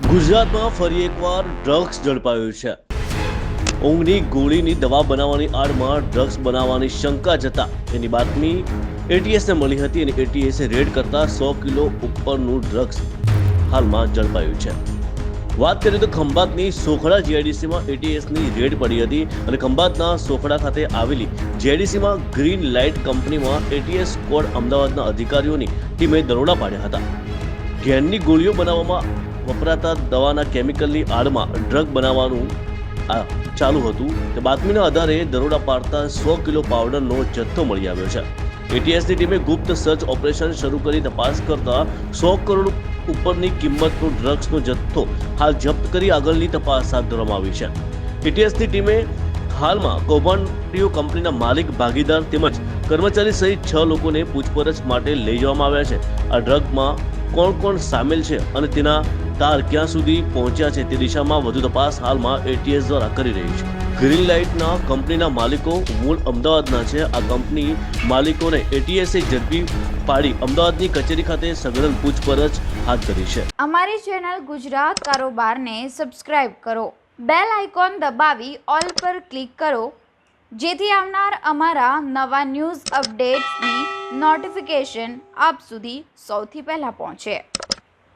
ગુજરાતમાં ફરી એકવાર ડ્રગ્સ ઝડપાયું છે। ઊંઘની ગોળીની દવા બનાવવાની આડમાં ડ્રગ્સ બનાવવાની શંકા જતા તેની બાતમી એટીએસને મળી હતી અને એટીએસે રેડ કરતા 100 કિલો ઉપરનું ડ્રગ્સ હાલમાં ઝડપાયું છે। વાત કરીએ તો ખંભાતની સોખડા જીઆઈડીસીમાં એટીએસની રેડ પડી હતી અને ખંભાતના સોખડા ખાતે આવેલી જીઆઈડીસીમાં ગ્રીન લાઇટ કંપનીમાં એટીએસ સ્ક્વોડ અમદાવાદના અધિકારીઓની ટીમે દરોડા પાડ્યા હતા। ઘેરની ગોળીઓ બનાવવામાં વપરાતા દવાના કેમિકલની આડમાં ડ્રગ બનાવવાનું ચાલુ હતું તે બાતમીના આધારે દરોડા પાડતા 100 કિલો પાવડરનો જથ્થો મળી આવ્યો છે। એટીએસની ટીમે ગુપ્ત સર્ચ ઓપરેશન શરૂ કરી તપાસ કરતા 100 કરોડ ઉપરની કિંમતનો ડ્રગ્સનો જથ્થો હાલ જપ્ત કરી આગળની તપાસ હાથ ધરવામાં આવી છે। એટીએસની ટીમે હાલમાં કૌભાંડીઓ કંપનીના માલિક, ભાગીદાર તેમજ કર્મચારી સહિત 6 લોકોને પૂછપરછ માટે લઈ જવામાં આવ્યા છે। આ ડ્રગમાં કોણ કોણ સામેલ છે અને તેના તાર ક્યાં સુધી પહોંચ્યા છે તે દિશામાં વધુ તપાસ હાલમાં એટીએસ દ્વારા કરી રહી છે। ગ્રીન લાઇટના કંપનીના માલિકો મૂળ અમદાવાદના છે। આ કંપની માલિકોને એટીએસે ઝડપી પાડી અમદાવાદની કચેરી ખાતે સઘન પૂછપરછ હાથ ધરી છે। અમારી ચેનલ ગુજરાત કારોબારને સબસ્ક્રાઇબ કરો, બેલ આઇકોન દબાવી ઓલ પર ક્લિક કરો જેથી આવનાર અમારા નવા ન્યૂઝ અપડેટ્સની નોટિફિકેશન આપ સુધી સૌથી પહેલા પહોંચે।